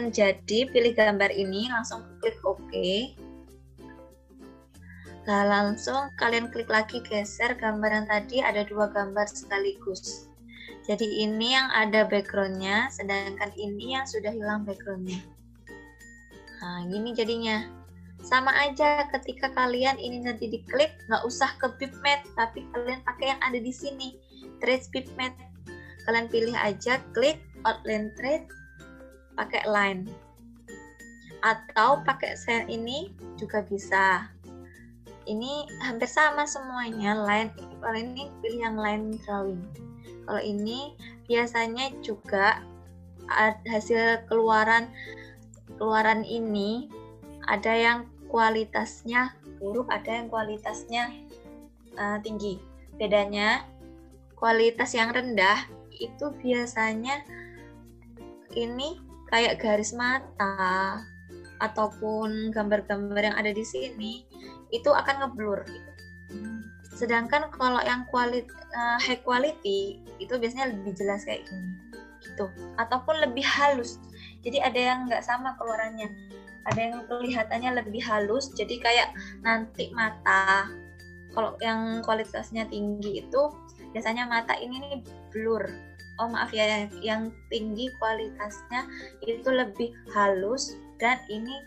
kalian jadi pilih gambar ini, langsung klik OK. Nah, langsung kalian klik lagi geser gambar yang tadi, ada 2 gambar sekaligus. Jadi ini yang ada backgroundnya, sedangkan ini yang sudah hilang backgroundnya. Nah, gini jadinya. Sama aja ketika kalian ini nanti diklik, nggak usah ke bitmap, tapi kalian pakai yang ada di sini, trace bitmap. Kalian pilih aja, klik outline trace, pakai line. Atau pakai sel ini juga bisa. Ini hampir sama semuanya, line. Kalau ini pilih yang line drawing. Kalau ini biasanya juga hasil keluaran ini ada yang kualitasnya buruk, ada yang kualitasnya tinggi. Bedanya kualitas yang rendah itu biasanya ini kayak garis mata ataupun gambar-gambar yang ada di sini itu akan ngeblur gitu. Sedangkan kalau yang high quality itu biasanya lebih jelas kayak gini gitu, ataupun lebih halus. Jadi ada yang nggak sama keluarannya, ada yang kelihatannya lebih halus, jadi kayak nanti mata. Kalau yang kualitasnya tinggi itu biasanya mata ini nih blur. Oh maaf ya, yang tinggi kualitasnya itu lebih halus dan ini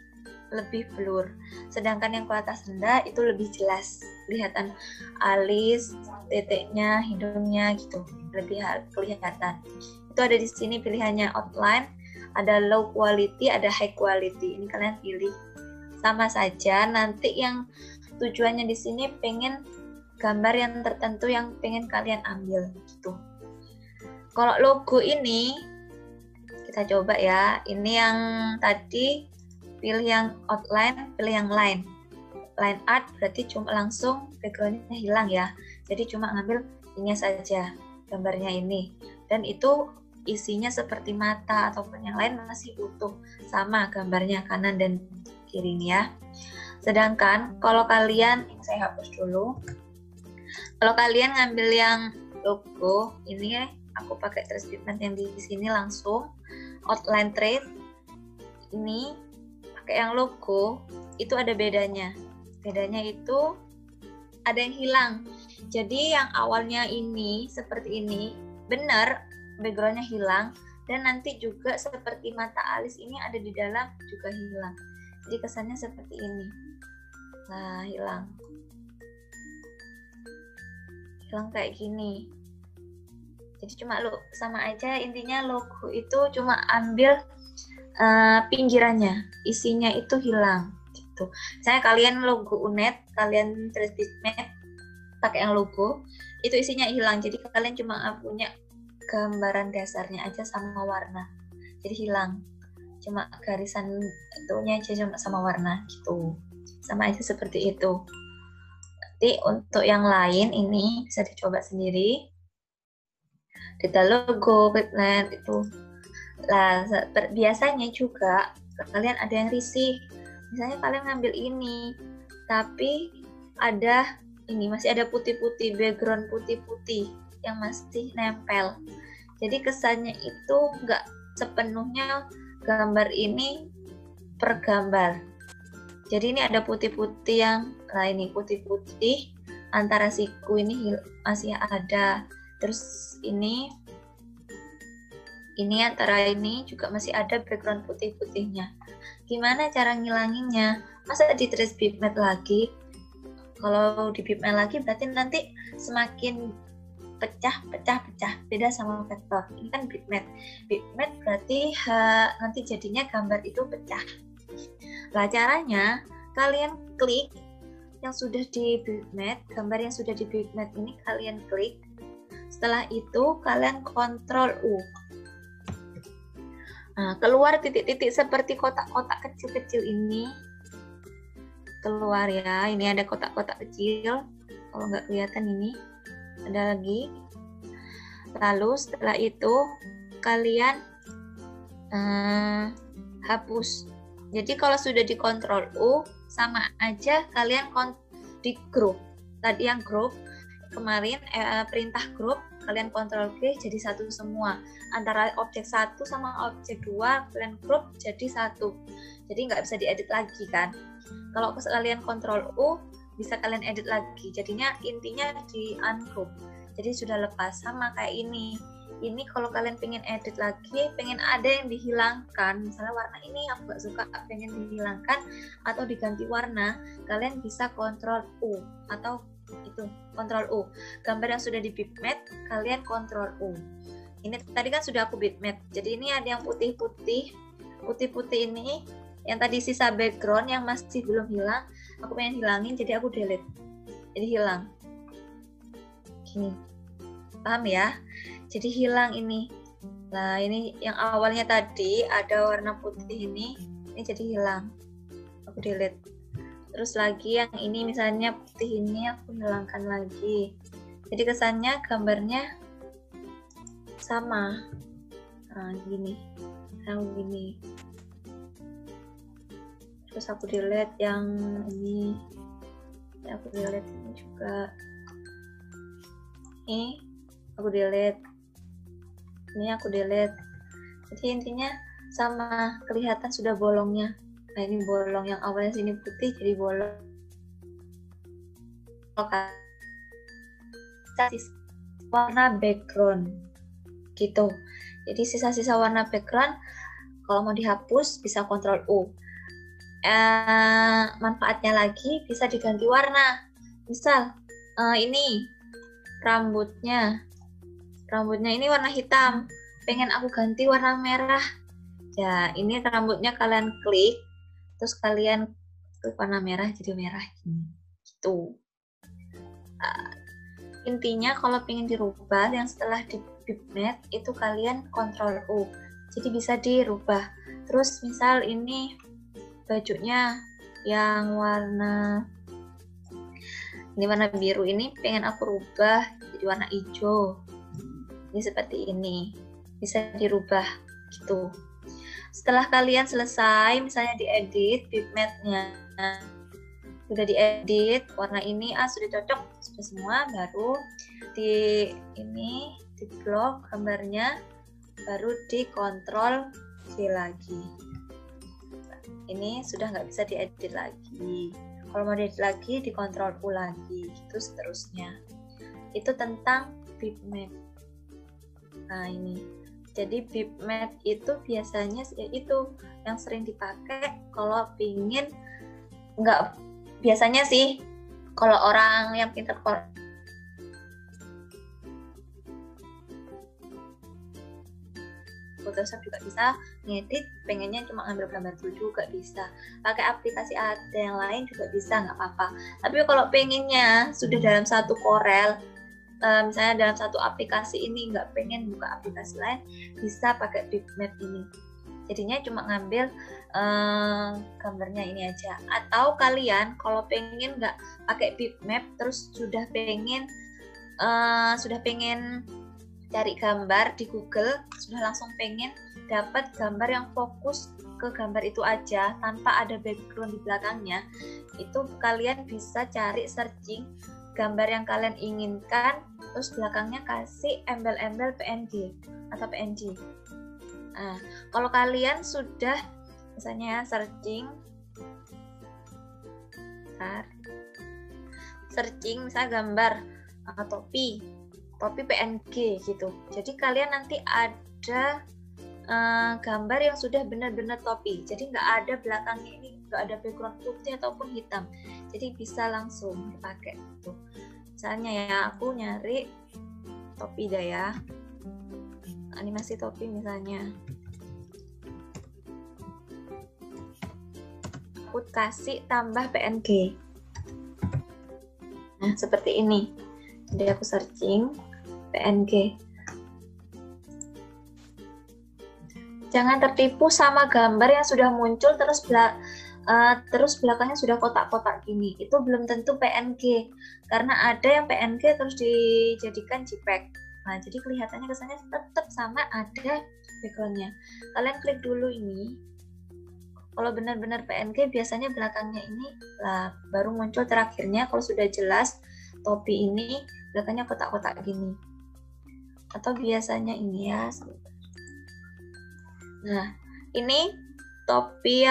lebih blur. Sedangkan yang kualitas rendah itu lebih jelas, kelihatan alis, titiknya, hidungnya gitu, lebih kelihatan. Itu ada di sini pilihannya outline, ada low quality, ada high quality. Ini kalian pilih. Sama saja, nanti yang tujuannya di sini pengen gambar yang tertentu yang pengen kalian ambil gitu. Kalau logo ini kita coba ya. Ini yang tadi pilih yang outline, pilih yang line. Line art berarti cuma langsung backgroundnya hilang ya. Jadi cuma ngambil ini saja, gambarnya ini. Dan itu isinya seperti mata ataupun yang lain masih utuh, sama gambarnya kanan dan kiri ini ya. Sedangkan kalau kalian, ini saya hapus dulu. Kalau kalian ngambil yang logo, ini aku pakai trace pigment yang di sini langsung outline trace. Ini pakai yang logo, itu ada bedanya. Bedanya itu ada yang hilang. Jadi yang awalnya ini seperti ini, benar backgroundnya hilang, dan nanti juga seperti mata alis ini ada di dalam juga hilang. Jadi kesannya seperti ini. Nah, hilang kayak gini. Jadi cuma sama aja, intinya logo itu cuma ambil pinggirannya, isinya itu hilang gitu. Misalnya kalian logo UNED, kalian trace pigment pakai yang logo, itu isinya hilang. Jadi kalian cuma punya gambaran dasarnya aja sama warna, jadi hilang. Cuma garisan itunya aja cuma sama warna gitu. Sama aja seperti itu. Nanti untuk yang lain ini bisa dicoba sendiri. Detail logo, pigment itu. Lah, biasanya juga kalian ada yang risih. Misalnya kalian ngambil ini, tapi ada ini masih ada putih-putih, background putih-putih yang masih nempel. Jadi kesannya itu nggak sepenuhnya gambar ini per gambar. Jadi ini ada putih-putih yang, nah ini putih-putih antara siku ini masih ada. Terus ini antara ini juga masih ada background putih-putihnya. Gimana cara ngilanginnya? Masa di trace bitmap lagi? Kalau di bitmap lagi berarti nanti semakin pecah. Beda sama vektor. Ini kan bitmap. Bitmap berarti nanti jadinya gambar itu pecah. Nah, caranya kalian klik yang sudah di bitmap, gambar yang sudah di bitmap ini kalian klik. Setelah itu kalian Ctrl U. Nah, keluar titik-titik seperti kotak-kotak kecil-kecil ini. Keluar ya, ini ada kotak-kotak kecil. Kalau nggak kelihatan ini, ada lagi. Lalu setelah itu kalian hapus. Jadi kalau sudah di Ctrl U, sama aja kalian di group. Tadi yang group, kemarin perintah group, kalian Ctrl G jadi satu semua. Antara objek 1 sama objek 2 kalian group jadi satu. Jadi nggak bisa diedit lagi kan. Kalau kalian Ctrl U bisa kalian edit lagi. Jadinya intinya di ungroup. Jadi sudah lepas. Sama kayak ini. Ini kalau kalian pengen edit lagi, pengen ada yang dihilangkan, misalnya warna ini aku gak suka, pengen dihilangkan atau diganti warna, kalian bisa Ctrl U atau itu Ctrl U. Gambar yang sudah di bitmap kalian Ctrl U. Ini tadi kan sudah aku bitmap, jadi ini ada yang putih-putih ini yang tadi sisa background yang masih belum hilang, aku pengen hilangin, jadi aku delete, jadi hilang gini, paham ya? Jadi hilang ini. Nah ini yang awalnya tadi ada warna putih ini jadi hilang, aku delete. Terus lagi yang ini misalnya putih ini aku hilangkan lagi, jadi kesannya gambarnya sama. Nah gini, gini. Terus aku delete yang ini, aku delete ini juga, ini aku delete, ini aku delete. Jadi intinya sama, kelihatan sudah bolongnya. Nah ini bolong yang awalnya sini putih jadi bolong. Warna background gitu. Jadi sisa-sisa warna background kalau mau dihapus bisa Ctrl U. Manfaatnya lagi bisa diganti warna. Misal ini rambutnya ini warna hitam, pengen aku ganti warna merah. Ya, ini rambutnya kalian klik, terus kalian klik warna merah jadi merah gini. Gitu. Intinya kalau pengen dirubah yang setelah di bitmap itu kalian Ctrl U. Jadi bisa dirubah. Terus misal ini bajunya yang warna biru ini pengen aku rubah jadi warna hijau. Ini seperti ini, bisa dirubah gitu. Setelah kalian selesai misalnya diedit bitmapnya, sudah diedit warna ini sudah cocok sudah semua, baru di blok gambarnya, baru di Ctrl C lagi. Ini sudah nggak bisa diedit lagi. Kalau mau diedit lagi di Ctrl U lagi, gitu seterusnya. Itu tentang bitmap. Nah ini, jadi bitmap itu biasanya itu yang sering dipakai kalau pingin, nggak biasanya sih kalau orang yang pintar Photoshop juga bisa ngedit, pengennya cuma ngambil gambar dulu juga bisa, pakai aplikasi ada yang lain juga bisa, nggak apa-apa. Tapi kalau pengennya sudah dalam satu Corel, misalnya dalam satu aplikasi ini, nggak pengen buka aplikasi lain, bisa pakai bitmap ini. Jadinya cuma ngambil gambarnya ini aja. Atau kalian kalau pengen nggak pakai bitmap, terus sudah pengen cari gambar di Google, sudah langsung pengen dapat gambar yang fokus ke gambar itu aja tanpa ada background di belakangnya, itu kalian bisa cari searching gambar yang kalian inginkan, terus belakangnya kasih embel-embel PNG atau PNG. Nah, kalau kalian sudah misalnya searching misalnya gambar topi PNG gitu. Jadi kalian nanti ada gambar yang sudah benar-benar topi. Jadi nggak ada belakangnya ini, nggak ada background putih ataupun hitam. Jadi bisa langsung dipakai gitu. Misalnya ya, aku nyari topi dah ya. Animasi topi misalnya. Aku kasih tambah PNG. Nah, seperti ini. Jadi aku searching PNG. Jangan tertipu sama gambar yang sudah muncul terus belakangnya sudah kotak-kotak gini. Itu belum tentu PNG. Karena ada yang PNG terus dijadikan JPEG. Nah, jadi kelihatannya kesannya tetap sama, ada backgroundnya. Kalian klik dulu ini. Kalau benar-benar PNG biasanya belakangnya ini lah baru muncul terakhirnya. Kalau sudah jelas topi ini belakangnya kotak-kotak gini. atau biasanya ini ya. Nah, ini topi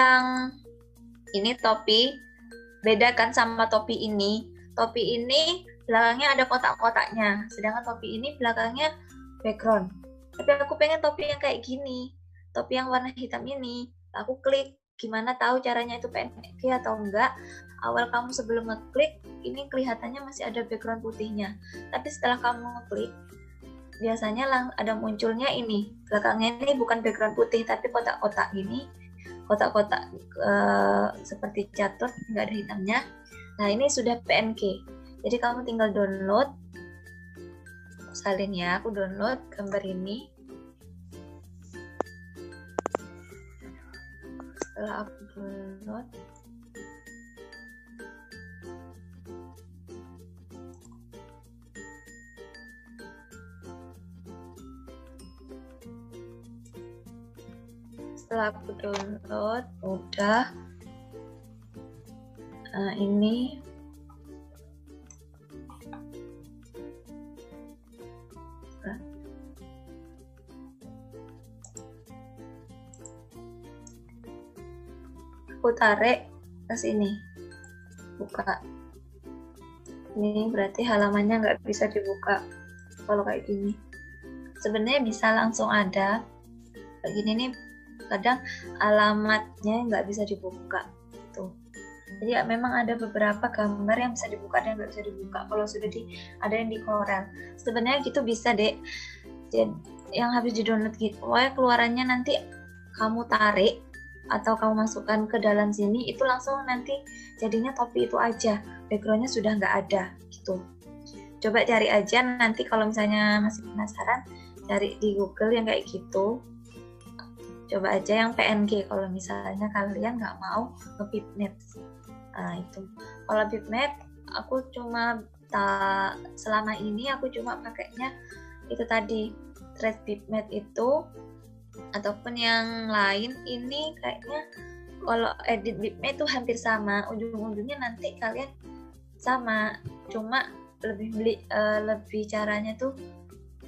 bedakan sama topi ini. Topi ini belakangnya ada kotak-kotaknya, sedangkan topi ini belakangnya background. Tapi aku pengen topi yang kayak gini, topi yang warna hitam ini. Aku klik, gimana tahu caranya itu PNG atau enggak? Awal kamu sebelum ngeklik, ini kelihatannya masih ada background putihnya. Tapi setelah kamu ngeklik, biasanya ada munculnya ini. Belakangnya ini bukan background putih, tapi kotak-kotak ini. Kotak-kotak seperti catur, nggak ada hitamnya. Nah, ini sudah PNG. Jadi kamu tinggal download. Salin ya, aku download gambar ini. Setelah aku download, udah. Nah, ini aku tarik ke sini, buka. Ini berarti halamannya nggak bisa dibuka kalau kayak gini. Sebenarnya bisa langsung ada kayak gini nih, kadang alamatnya nggak bisa dibuka tuh. Jadi ya, memang ada beberapa gambar yang bisa dibuka dan nggak bisa dibuka kalau sudah ada yang di Corel. Sebenarnya gitu bisa deh. Jadi yang habis di download gitu, pokoknya keluarannya nanti kamu tarik atau kamu masukkan ke dalam sini, itu langsung nanti jadinya topi itu aja, backgroundnya sudah nggak ada gitu. Coba cari aja nanti kalau misalnya masih penasaran, cari di Google yang kayak gitu. Coba aja yang PNG kalau misalnya kalian nggak mau nge-bitmap. Nah itu, kalau bitmap aku cuma selama ini aku cuma pakainya itu tadi, thread bitmap itu, ataupun yang lain. Ini kayaknya kalau edit bitmap itu hampir sama, ujung-ujungnya nanti kalian sama, cuma lebih caranya tuh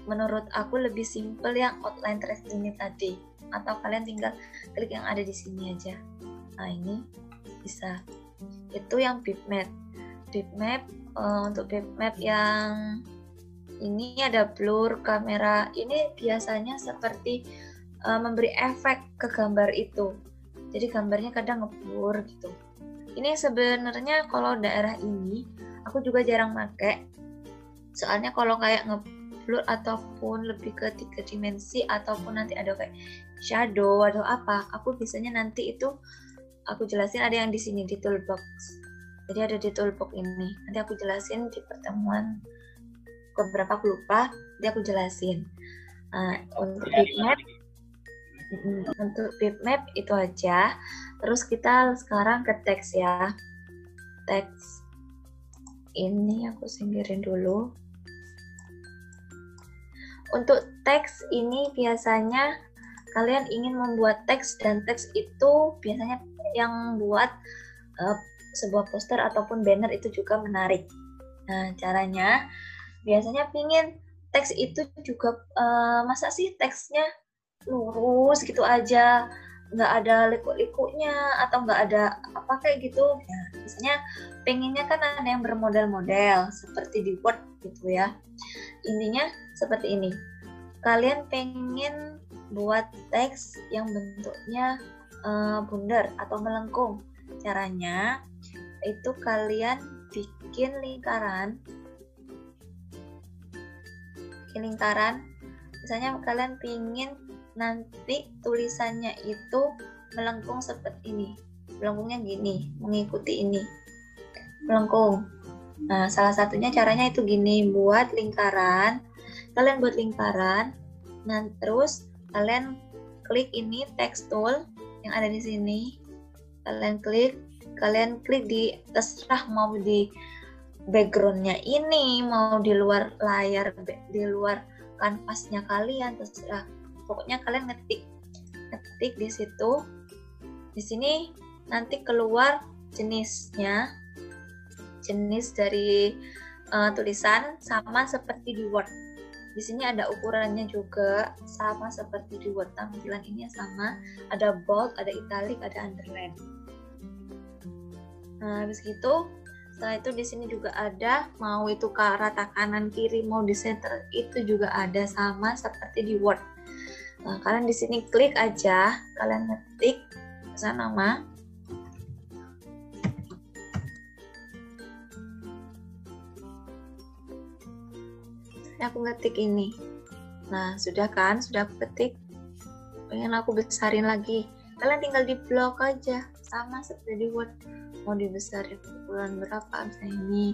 menurut aku lebih simple yang outline trace ini tadi, atau kalian tinggal klik yang ada di sini aja. Nah ini bisa, itu yang bitmap. Untuk bitmap yang ini ada blur kamera, ini biasanya seperti memberi efek ke gambar itu, jadi gambarnya kadang ngeblur gitu. Ini sebenarnya kalau daerah ini aku juga jarang pakai, soalnya kalau kayak ngeblur ataupun lebih ke 3 dimensi ataupun nanti ada kayak shadow atau apa, aku biasanya nanti itu aku jelasin, ada yang di sini di toolbox. Jadi ada di toolbox ini, nanti aku jelasin di pertemuan beberapa, aku lupa, nanti aku jelasin. Nah, untuk bitmap itu aja. Terus kita sekarang ke teks ya. Teks ini aku singkirin dulu. Untuk teks ini biasanya kalian ingin membuat teks, dan teks itu biasanya yang buat sebuah poster ataupun banner itu juga menarik. Nah, caranya biasanya pingin teks itu juga masa sih teksnya lurus gitu aja, nggak ada liku-likunya atau nggak ada apa kayak gitu. Ya, biasanya pengennya kan ada yang bermodel-model seperti di Word gitu ya. Intinya seperti ini, kalian pengen buat teks yang bentuknya bundar atau melengkung. Caranya itu kalian bikin lingkaran. Misalnya kalian pingin nanti tulisannya itu melengkung seperti ini, melengkungnya gini, mengikuti ini melengkung. Nah, salah satunya caranya itu gini, buat lingkaran. Kalian buat lingkaran, nah terus kalian klik ini text tool yang ada di sini, kalian klik di, terserah mau di backgroundnya ini, mau di luar layar, di luar kanvasnya kalian, terserah. Pokoknya kalian ngetik di situ. Di sini nanti keluar jenisnya, jenis dari tulisan, sama seperti di Word. Di sini ada ukurannya juga, sama seperti di Word, tampilan ini sama. Ada bold, ada italic, ada underline. Nah, habis itu, setelah itu di sini juga ada, mau itu ke rata kanan kiri, mau di center, itu juga ada sama seperti di Word. Nah, kalian di sini klik aja, kalian ngetik pesan nama. Aku ngetik ini. Nah, sudah kan? Sudah aku ketik. Pengen aku besarin lagi. Kalian tinggal di blok aja, sama seperti di Word. Mau dibesarin ukuran berapa, misalnya ini.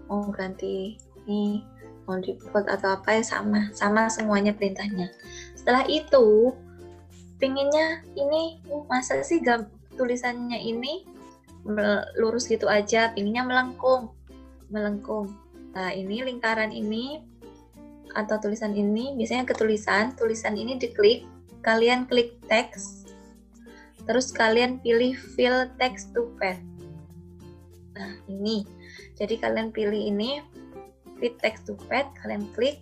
Mau ganti ini, mau di-bold atau apa ya sama semuanya perintahnya. Setelah itu, pinginnya ini, masa sih tulisannya ini lurus gitu aja, pinginnya melengkung. Nah, ini lingkaran ini atau tulisan ini biasanya ke tulisan ini diklik, kalian klik text, terus kalian pilih fill text to path. Nah, ini. Jadi kalian pilih ini fit text to path, kalian klik.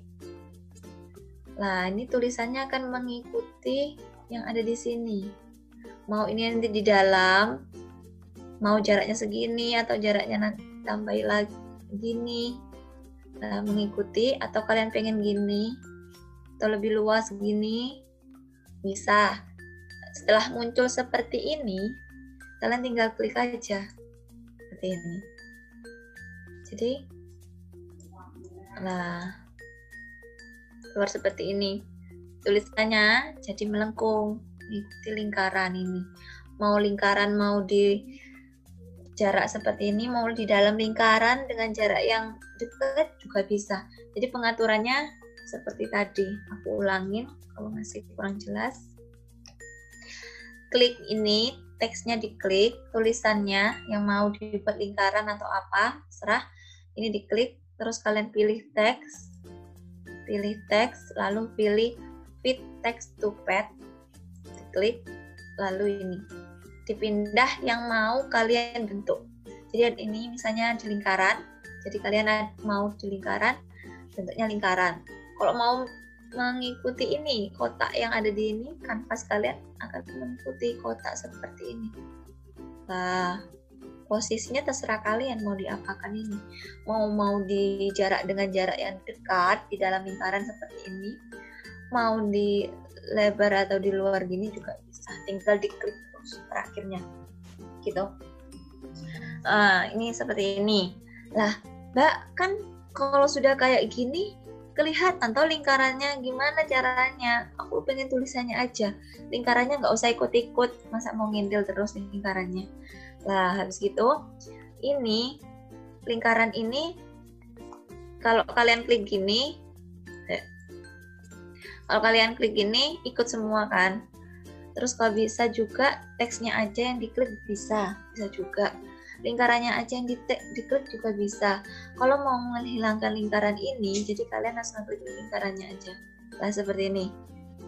Nah, ini tulisannya akan mengikuti yang ada di sini. Mau ini nanti di dalam, mau jaraknya segini atau jaraknya nanti tambahin lagi gini. Nah, mengikuti, atau kalian pengen gini atau lebih luas gini, bisa. Setelah muncul seperti ini, kalian tinggal klik aja seperti ini. Jadi, nah, keluar seperti ini. Tulisannya jadi melengkung, mengikuti lingkaran ini. Mau lingkaran, mau di jarak seperti ini, mau di dalam lingkaran dengan jarak yang dekat juga bisa. Jadi pengaturannya seperti tadi. Aku ulangin kalau masih kurang jelas. Klik ini, teksnya diklik, tulisannya yang mau dibuat lingkaran atau apa, serah. Ini diklik, terus kalian pilih teks, lalu pilih fit text to path, diklik, lalu ini dipindah yang mau kalian bentuk. Jadi ini misalnya di lingkaran, jadi kalian mau di lingkaran, bentuknya lingkaran. Kalau mau mengikuti ini, kotak yang ada di ini, kanvas kalian akan mengikuti kotak seperti ini. Nah, posisinya terserah kalian mau diapakan ini. Mau di jarak dengan jarak yang dekat di dalam lingkaran seperti ini, mau di lebar atau di luar gini juga bisa. Tinggal diklik terakhirnya gitu. Ini seperti ini lah, Mbak, kan kalau sudah kayak gini kelihatan toh lingkarannya gimana caranya. Aku pengen tulisannya aja, lingkarannya nggak usah ikut-ikut, masa mau ngindel terus lingkarannya. Lah, habis gitu ini lingkaran ini kalau kalian klik gini, ikut semua kan. Terus kalau bisa juga teksnya aja yang diklik bisa juga. Lingkarannya aja yang diklik juga bisa. Kalau mau menghilangkan lingkaran ini, jadi kalian harus ngeklik lingkarannya aja. Nah, seperti ini.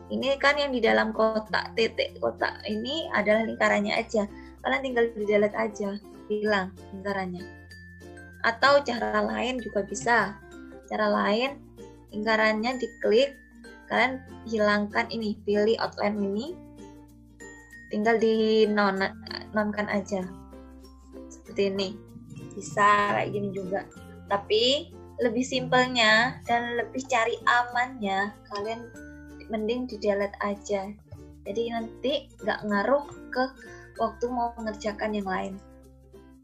Ini kan yang di dalam kotak, titik kotak ini adalah lingkarannya aja. Kalian tinggal di delete aja, hilang lingkarannya. Atau cara lain juga bisa. Cara lain, lingkarannya diklik, kalian hilangkan ini, pilih outline ini, tinggal di nonkan aja seperti ini, bisa kayak gini juga. Tapi lebih simpelnya dan lebih cari amannya, kalian mending di delete aja, jadi nanti nggak ngaruh ke waktu mau mengerjakan yang lain.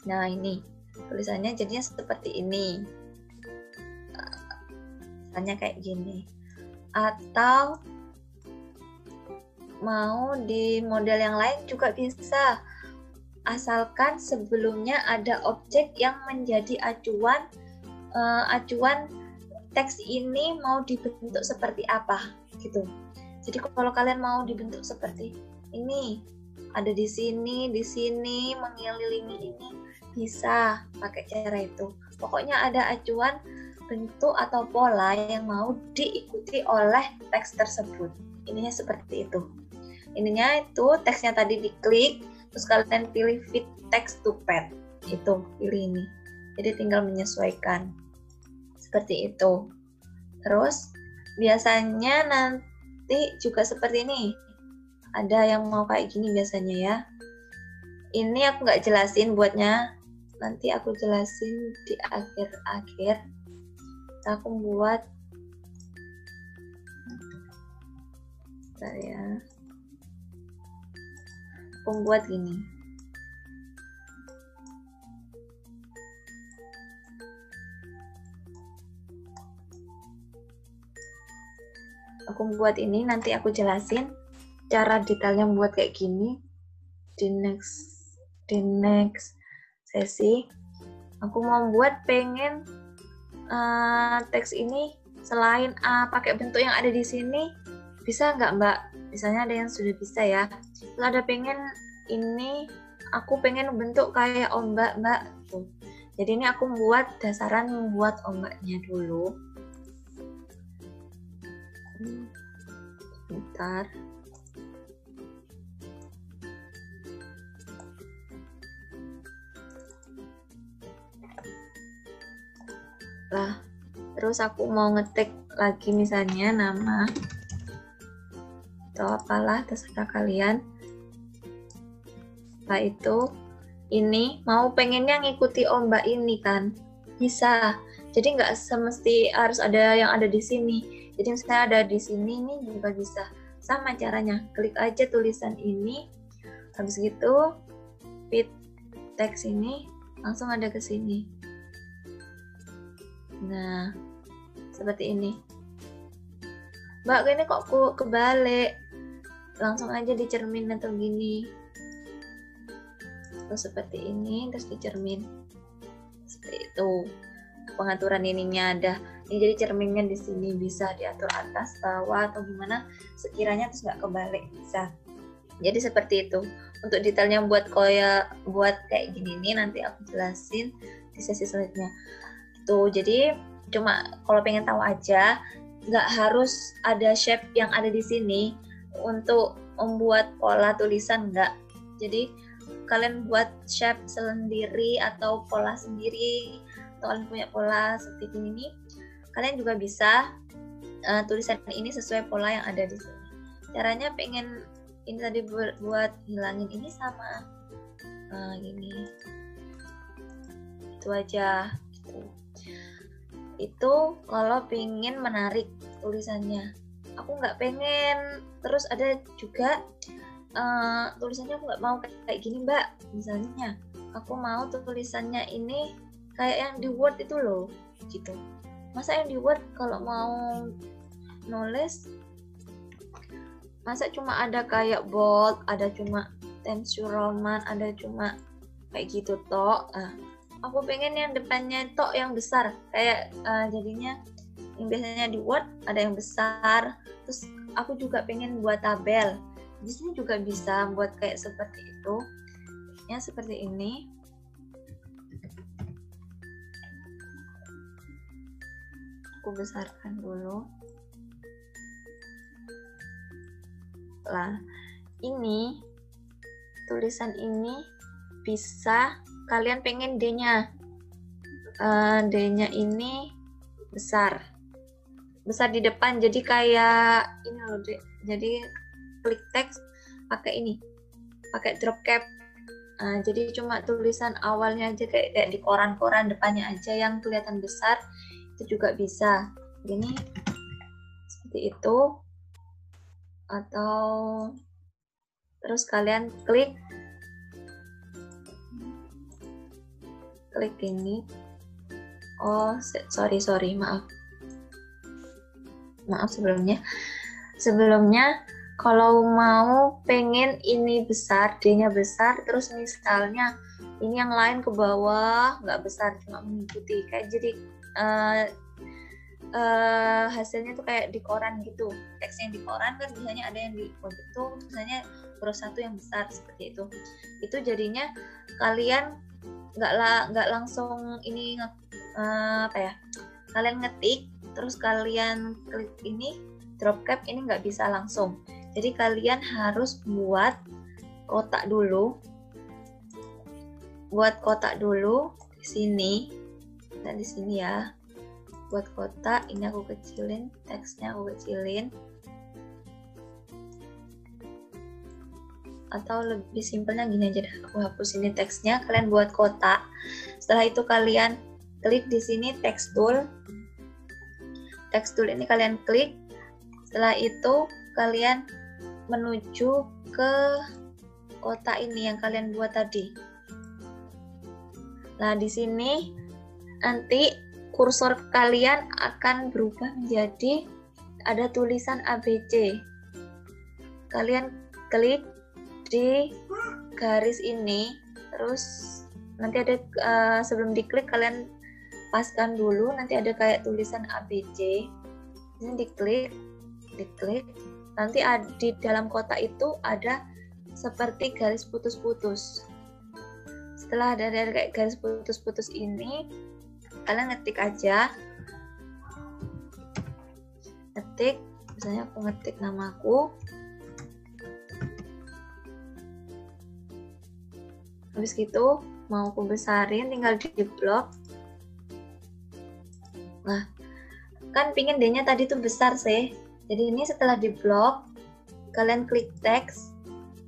Nah, ini tulisannya jadinya seperti ini, misalnya kayak gini. Atau mau di model yang lain juga bisa, asalkan sebelumnya ada objek yang menjadi acuan teks ini mau dibentuk seperti apa gitu. Jadi kalau kalian mau dibentuk seperti ini, ada di sini mengelilingi ini, bisa pakai cara itu. Pokoknya ada acuan bentuk atau pola yang mau diikuti oleh teks tersebut. Ininya seperti itu. Ininya itu teksnya tadi diklik, terus kalian pilih fit text to path, itu pilih ini. Jadi tinggal menyesuaikan seperti itu. Terus biasanya nanti juga seperti ini. Ada yang mau kayak gini biasanya ya. Ini aku nggak jelasin buatnya. Nanti aku jelasin di akhir-akhir. Aku buat bentar ya. Aku buat gini. Aku buat ini, nanti aku jelasin cara detailnya buat kayak gini di next sesi. Aku mau buat pengen teks ini selain pakai bentuk yang ada di sini, bisa nggak Mbak? Misalnya ada yang sudah bisa ya. Kalau ada pengen ini, aku pengen bentuk kayak ombak Mbak. Tuh. Jadi ini aku buat dasaran membuat ombaknya dulu. Bentar. Lah, terus aku mau ngetik lagi misalnya nama atau apalah terserah kalian. Setelah itu ini mau pengennya ngikuti ombak ini kan, bisa. Jadi nggak semesti harus ada yang ada di sini. Jadi misalnya ada di sini nih juga bisa. Sama caranya, klik aja tulisan ini, habis gitu fit teks ini langsung ada ke sini. Nah, seperti ini. Mbak, ini kok kebalik? Langsung aja dicermin atau gini. Terus seperti ini, terus dicermin. Seperti itu. Pengaturan ininya ada. Ini jadi cerminnya di sini bisa diatur atas, bawah atau gimana sekiranya terus nggak kebalik bisa. Jadi seperti itu. Untuk detailnya buat kayak gini nih nanti aku jelasin di sesi selanjutnya. Tuh, jadi cuma kalau pengen tahu aja, nggak harus ada shape yang ada di sini untuk membuat pola tulisan, nggak. Jadi kalian buat shape sendiri atau pola sendiri, atau kalian punya pola seperti ini, kalian juga bisa tulisan ini sesuai pola yang ada di sini. Caranya pengen ini tadi buat hilangin ini sama gini, itu aja. Gitu. Itu kalau pengen menarik tulisannya. Aku nggak pengen terus ada juga tulisannya aku nggak mau kayak gini Mbak. Misalnya aku mau tulisannya ini kayak yang di Word itu loh, gitu. Masa yang di Word kalau mau nulis, masa cuma ada kayak bold, ada cuma Times New Roman, ada cuma kayak gitu toh. Aku pengen yang depannya tok yang besar, kayak jadinya yang biasanya di Word ada yang besar. Terus aku juga pengen buat tabel. Di sini juga bisa buat kayak seperti itu. Ya seperti ini. Aku besarkan dulu. Lah, ini tulisan ini bisa kalian pengen D-nya. D-nya ini besar di depan, jadi kayak ini loh, jadi klik teks pakai ini, pakai drop cap. Jadi cuma tulisan awalnya aja kayak di koran-koran, depannya aja yang kelihatan besar, itu juga bisa. Gini seperti itu, atau terus kalian klik ini. Oh sorry, maaf sebelumnya kalau mau pengen ini besar, D-nya besar, terus misalnya ini yang lain ke bawah nggak besar, cuma mengikuti, kayak jadi hasilnya tuh kayak di koran gitu. Teksnya di koran kan biasanya ada yang di pojok tuh misalnya huruf 1 yang besar seperti itu. Itu jadinya kalian nggak langsung ini kalian ngetik terus kalian klik ini drop cap, ini nggak bisa langsung. Jadi kalian harus buat kotak dulu di sini dan di sini ya. buat kotak. Ini aku kecilin, teksnya aku kecilin. Atau lebih simpelnya gini aja deh, aku hapus ini teksnya, kalian buat kotak. Setelah itu kalian klik di sini text tool. Text tool ini kalian klik. Setelah itu kalian menuju ke kotak ini yang kalian buat tadi. Nah, di sini nanti kursor kalian akan berubah menjadi ada tulisan ABC. Kalian klik di garis ini, terus nanti ada sebelum diklik kalian paskan dulu, nanti ada kayak tulisan ABC. Ini diklik, nanti di dalam kotak itu ada seperti garis putus-putus. Setelah ada kayak garis putus-putus ini, kalian ngetik aja. Ngetik, misalnya aku ngetik namaku. Habis gitu, mau aku besarin, tinggal di blok. Nah, kan pingin D-nya tadi tuh besar sih. Jadi ini setelah di blok, kalian klik teks.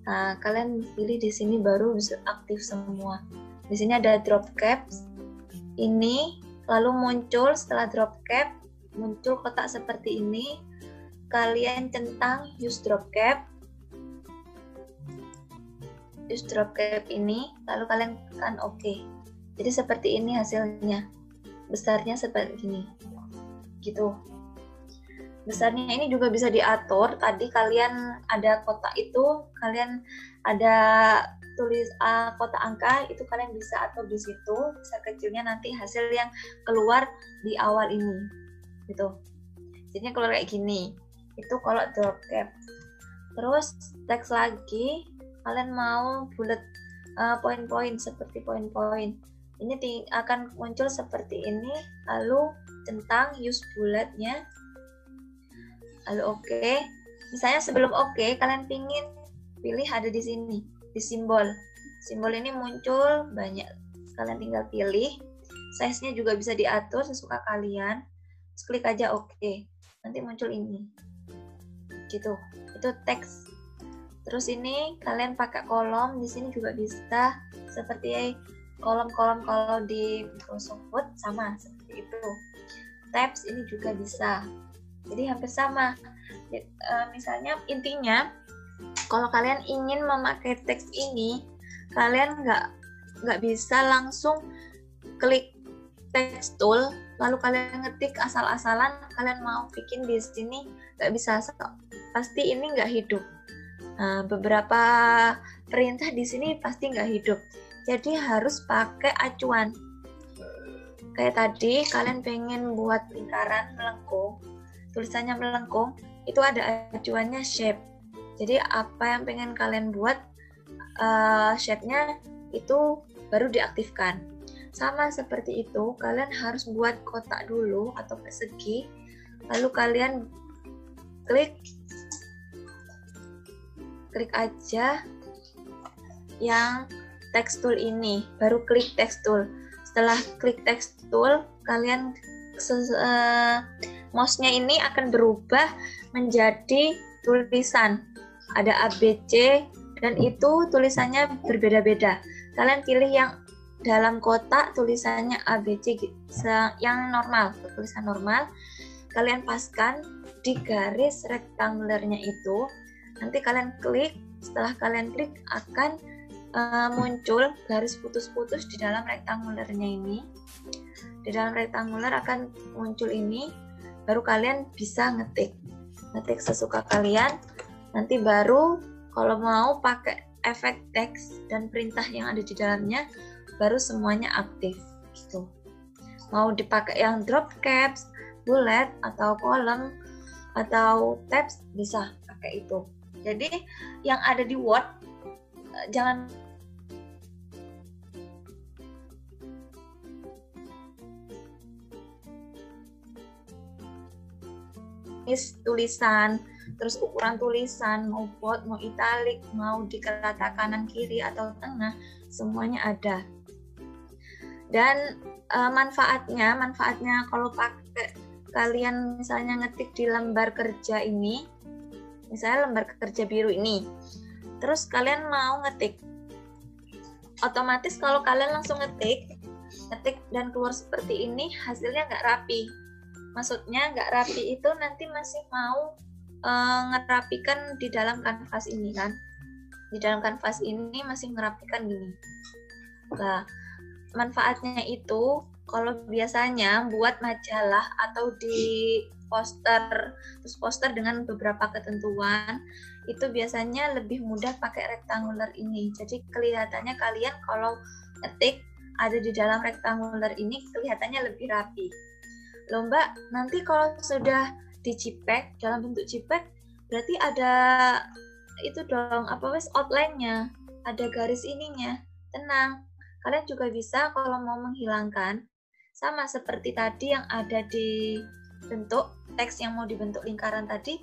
Nah, kalian pilih di sini baru bisa aktif semua. Di sini ada drop caps. Ini lalu muncul setelah drop cap, muncul kotak seperti ini. Kalian centang use drop cap. Use drop cap ini, lalu kalian tekan OK. Jadi seperti ini hasilnya. Besarnya seperti ini. Gitu. Besarnya ini juga bisa diatur. Tadi kalian ada kotak itu, kalian ada tulis kotak angka, itu kalian bisa atur di situ. Besar kecilnya nanti hasil yang keluar di awal ini. Gitu. Jadinya keluar kayak gini. Itu kalau drop cap. Terus teks lagi, kalian mau bulat poin-poin seperti poin-poin. Ini akan muncul seperti ini, lalu centang use bulatnya. Lalu oke. Misalnya sebelum oke, kalian pingin pilih ada di sini, di simbol. Simbol ini muncul banyak. Kalian tinggal pilih. Size-nya juga bisa diatur sesuka kalian. Terus klik aja oke. Nanti muncul ini. Gitu. Itu teks. Terus ini kalian pakai kolom, di sini juga bisa seperti kolom-kolom kalau di Microsoft Word sama seperti itu. Tabs ini juga bisa. Jadi hampir sama. Misalnya intinya kalau kalian ingin memakai teks ini, kalian nggak bisa langsung klik text tool lalu kalian ngetik asal-asalan. Kalian mau bikin di sini nggak bisa. Pasti ini nggak hidup. Beberapa perintah di sini pasti nggak hidup. Jadi harus pakai acuan. Kayak tadi kalian pengen buat lingkaran melengkung, tulisannya melengkung, itu ada acuannya shape. Jadi apa yang pengen kalian buat shape-nya itu baru diaktifkan. Sama seperti itu, kalian harus buat kotak dulu atau persegi, lalu kalian klik aja yang text tool ini, baru klik text tool. Setelah klik text tool, kalian mouse-nya ini akan berubah menjadi tulisan. Ada ABC dan itu tulisannya berbeda-beda. Kalian pilih yang dalam kotak tulisannya ABC yang normal, tulisan normal. Kalian paskan di garis rektangulernya itu. Nanti kalian klik, setelah kalian klik akan muncul garis putus-putus di dalam rektangulernya ini. Di dalam rektanguler akan muncul ini, baru kalian bisa ngetik sesuka kalian. Nanti baru kalau mau pakai efek teks dan perintah yang ada di dalamnya, baru semuanya aktif gitu. Mau dipakai yang drop caps, bullet atau kolom atau tabs, bisa pakai itu. Jadi yang ada di Word jangan tulisan, terus ukuran tulisan, mau bold, mau italic, mau di rata kanan kiri atau tengah, semuanya ada. Dan manfaatnya kalau pakai kalian misalnya ngetik di lembar kerja ini, misalnya lembar kerja biru ini, terus kalian mau ngetik, otomatis kalau kalian langsung ngetik dan keluar seperti ini, hasilnya nggak rapi. Maksudnya nggak rapi itu nanti masih mau ngerapikan di dalam kanvas ini kan. Di dalam kanvas ini masih ngerapikan gini. Nah, manfaatnya itu kalau biasanya buat majalah atau di poster, terus poster dengan beberapa ketentuan, itu biasanya lebih mudah pakai rectangular ini. Jadi kelihatannya kalian kalau ngetik ada di dalam rectangular ini kelihatannya lebih rapi. Loh Mbak, nanti kalau sudah di JPEG, dalam bentuk JPEG, berarti ada itu dong, outline-nya, ada garis ininya. Tenang, kalian juga bisa kalau mau menghilangkan, sama seperti tadi yang ada di bentuk teks yang mau dibentuk lingkaran tadi,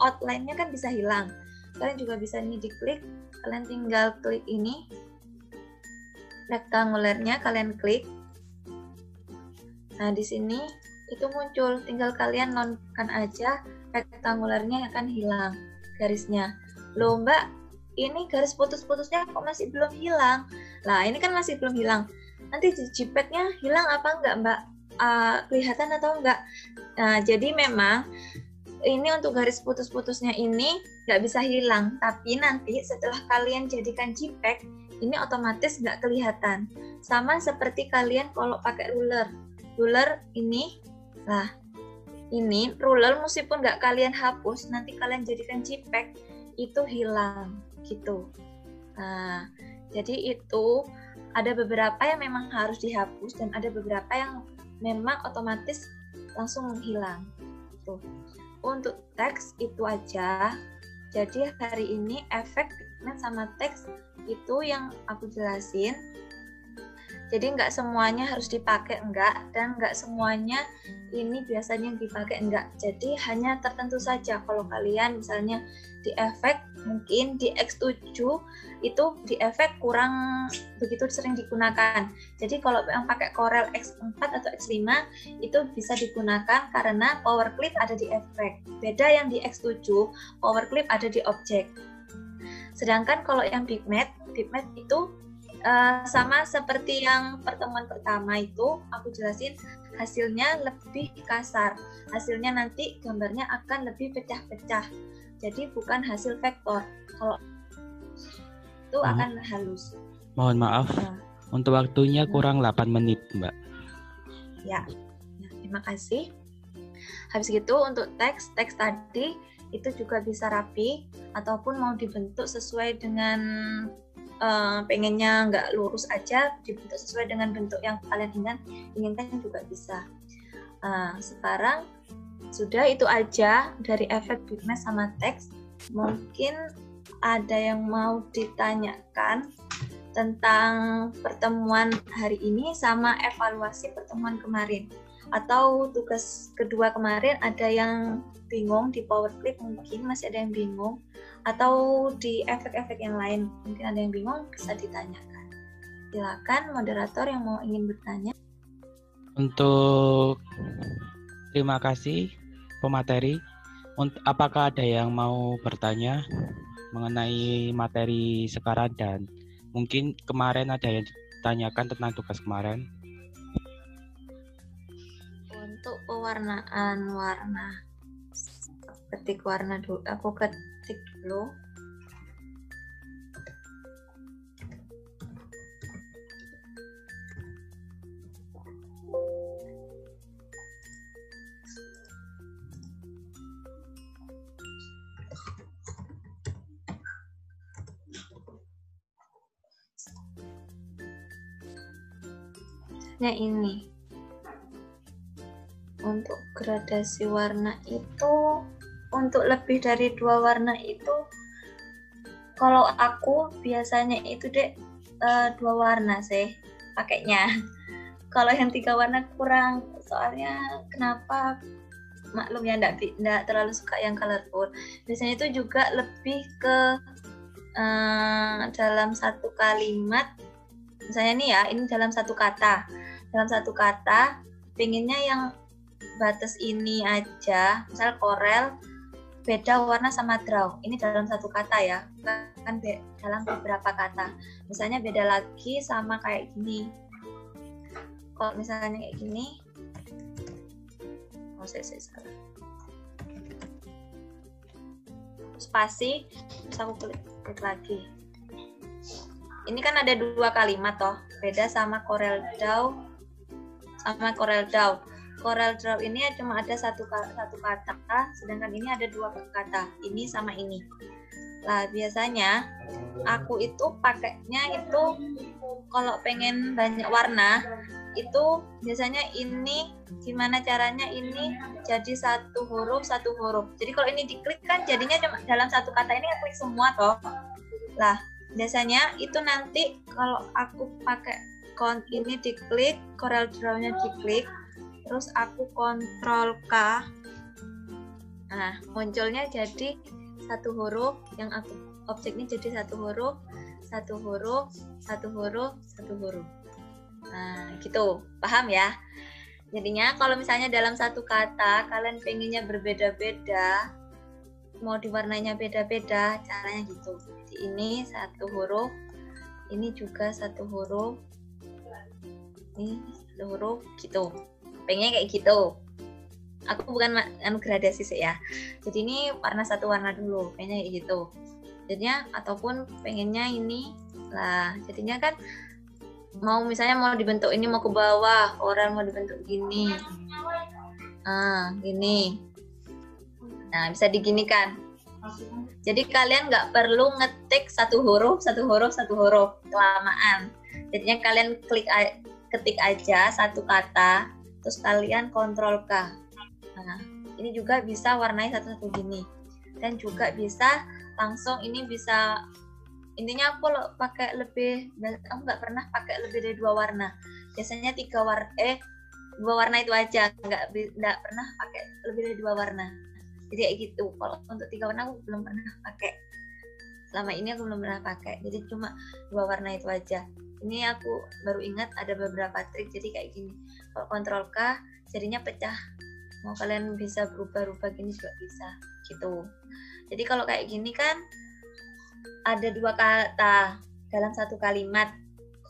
outline-nya kan bisa hilang. Kalian juga bisa ini diklik, kalian tinggal klik ini, rectangular-nya kalian klik. Nah, di sini itu muncul, tinggal kalian nonkan aja, rectangular-nya akan hilang garisnya. Loh Mbak, ini garis putus-putusnya kok masih belum hilang? Lah, ini kan masih belum hilang. Nanti di JPEG-nya hilang apa enggak Mbak? Kelihatan atau enggak? Nah, jadi memang ini untuk garis putus-putusnya ini nggak bisa hilang, tapi nanti setelah kalian jadikan JPEG, ini otomatis nggak kelihatan. Sama seperti kalian kalau pakai ruler ini, nah ini ruler meskipun nggak kalian hapus, nanti kalian jadikan JPEG, itu hilang gitu. Nah, jadi itu ada beberapa yang memang harus dihapus dan ada beberapa yang memang otomatis langsung menghilang. Tuh. Untuk teks itu aja. Jadi hari ini efek pigment sama teks itu yang aku jelasin. Jadi nggak semuanya harus dipakai enggak, dan nggak semuanya ini biasanya dipakai enggak. Jadi hanya tertentu saja. Kalau kalian misalnya di efek mungkin di X7 itu di efek kurang begitu sering digunakan. Jadi kalau yang pakai Corel X4 atau X5 itu bisa digunakan karena power clip ada di efek. Beda yang di X7, power clip ada di objek. Sedangkan kalau yang pigment itu sama seperti yang pertemuan pertama itu aku jelasin, hasilnya lebih kasar. Hasilnya nanti gambarnya akan lebih pecah-pecah. Jadi bukan hasil vektor. Kalau itu akan halus. Mohon maaf, untuk waktunya kurang 8 menit, Mbak. Ya, terima kasih. Habis gitu untuk teks tadi itu juga bisa rapi ataupun mau dibentuk sesuai dengan pengennya nggak lurus aja, dibentuk sesuai dengan bentuk yang kalian inginkan juga bisa. Sekarang sudah itu aja dari efek pigment sama teks. Mungkin ada yang mau ditanyakan tentang pertemuan hari ini sama evaluasi pertemuan kemarin, atau tugas kedua kemarin ada yang bingung di power clip, mungkin masih ada yang bingung, atau di efek-efek yang lain mungkin ada yang bingung, bisa ditanyakan. Silakan moderator yang mau ingin bertanya. Untuk terima kasih pemateri. Apakah ada yang mau bertanya mengenai materi sekarang dan mungkin kemarin ada yang ditanyakan tentang tugas kemarin? Untuk pewarnaan warna, ketik warna dulu. Aku ketik dulu. Nah ini untuk gradasi warna itu, untuk lebih dari 2 warna itu kalau aku biasanya itu 2 warna sih pakainya. Kalau yang 3 warna kurang, soalnya kenapa, maklum ya, enggak terlalu suka yang colorful. Biasanya itu juga lebih ke dalam satu kalimat, misalnya nih ya, ini dalam satu kata pengennya yang batas ini aja, misal Corel beda warna sama draw, ini dalam satu kata ya, kan dalam beberapa kata. Misalnya beda lagi sama kayak gini. Kalau misalnya kayak gini, saya salah. Spasi, terus aku klik lagi. Ini kan ada dua kalimat toh, beda sama Corel Draw sama Corel Draw. Corel Draw ini cuma ada satu kata, sedangkan ini ada dua kata, ini sama ini. Lah biasanya aku itu pakainya itu kalau pengen banyak warna itu biasanya ini gimana caranya ini jadi satu huruf. Jadi kalau ini diklik kan jadinya cuma dalam satu kata, ini klik semua toh. Lah biasanya itu nanti kalau aku pakai ini diklik, Corel Draw-nya diklik, terus aku kontrol K, nah munculnya jadi satu huruf, yang aku objeknya jadi satu huruf. Nah gitu, paham ya? Jadinya kalau misalnya dalam satu kata kalian pengennya berbeda-beda, mau diwarnanya beda-beda, caranya gitu. Jadi ini satu huruf, ini juga satu huruf, ini satu huruf gitu. Pengennya kayak gitu. Aku bukan gradasi sih ya. Jadi ini satu warna dulu, pengennya kayak gitu. Jadinya ataupun pengennya ini lah. Jadinya kan misalnya mau dibentuk ini mau ke bawah, orang mau dibentuk gini. Gini. Nah, bisa diginikan. Jadi kalian nggak perlu ngetik satu huruf, kelamaan. Jadinya kalian ketik aja satu kata, terus kalian kontrol K. Nah, ini juga bisa warnai satu-satu gini. Dan juga bisa langsung ini bisa, intinya aku pakai aku nggak pernah pakai lebih dari 2 warna. Biasanya 2 warna itu aja, nggak pernah pakai lebih dari 2 warna. Jadi kayak gitu. Kalau untuk 3 warna aku belum pernah pakai. Selama ini aku belum pernah pakai. Jadi cuma 2 warna itu aja. Ini aku baru ingat ada beberapa trik. Jadi kayak gini. Kalau kontrol K jadinya pecah. Mau kalian bisa berubah-ubah gini juga bisa. Gitu. Jadi kalau kayak gini kan ada 2 kata dalam satu kalimat.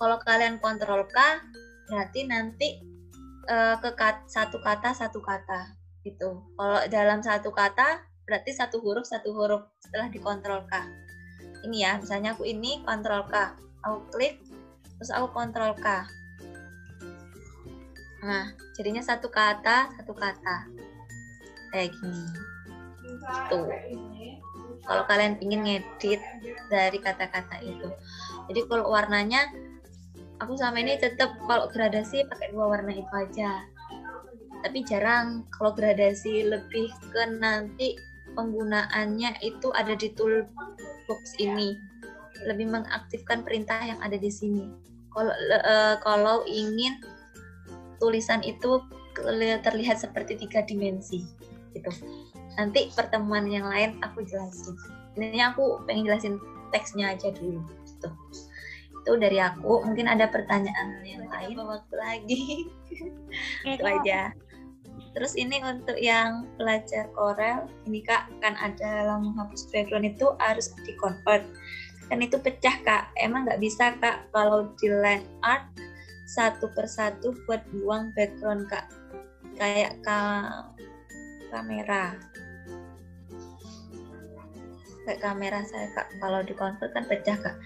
Kalau kalian kontrol K berarti nanti satu kata gitu. Kalau dalam satu kata berarti satu huruf setelah dikontrol K. Ini ya, misalnya aku ini kontrol K, aku klik terus aku kontrol K. Nah, jadinya satu kata kayak gini. Tuh. Kalau kalian ingin ngedit dari kata-kata itu. Jadi kalau warnanya aku sama ini tetap kalau gradasi pakai 2 warna itu aja. Tapi jarang kalau gradasi, lebih ke nanti penggunaannya itu ada di toolbox ini, lebih mengaktifkan perintah yang ada di sini. Kalau ingin tulisan itu terlihat seperti 3 dimensi gitu. Nanti pertemuan yang lain aku jelasin. Ini aku pengen jelasin teksnya aja dulu gitu. Itu dari aku. Mungkin ada pertanyaan yang lain waktu lagi. Itu aja. Terus ini untuk yang belajar Corel, ini Kak, kan ada dalam menghapus background itu harus di-convert. Kan itu pecah Kak, emang nggak bisa Kak kalau di line art satu persatu buat buang background Kak. Kayak kamera. Kayak kamera saya Kak, kalau di-convert kan pecah Kak.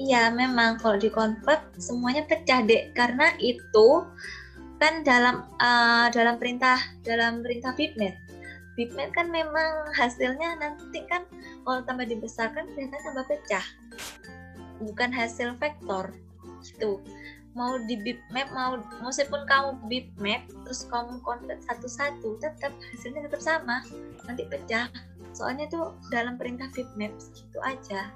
Iya memang kalau di-convert semuanya pecah Dek, karena itu kan dalam perintah bitmap kan memang hasilnya nanti kan kalau tambah dibesarkan ternyata tambah pecah, bukan hasil vektor gitu. Mau di bitmap meskipun kamu bitmap terus kamu convert satu-satu tetap hasilnya tetap sama, nanti pecah. Soalnya tuh dalam perintah bitmap gitu aja,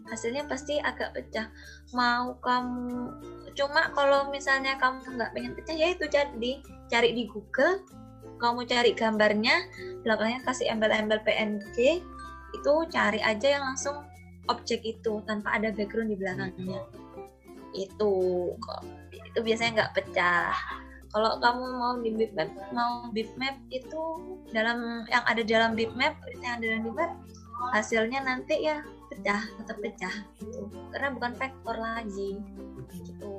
hasilnya pasti agak pecah. Mau kamu cuma kalau misalnya kamu nggak pengen pecah ya itu cari di Google, kamu cari gambarnya, belakangnya kasih embel-embel PNG, itu cari aja yang langsung objek itu tanpa ada background di belakangnya. Itu biasanya nggak pecah. Kalau kamu mau di bitmap itu dalam yang ada dalam bitmap, yang ada dalam bitmap hasilnya nanti ya tetap pecah gitu. Karena bukan vektor lagi gitu.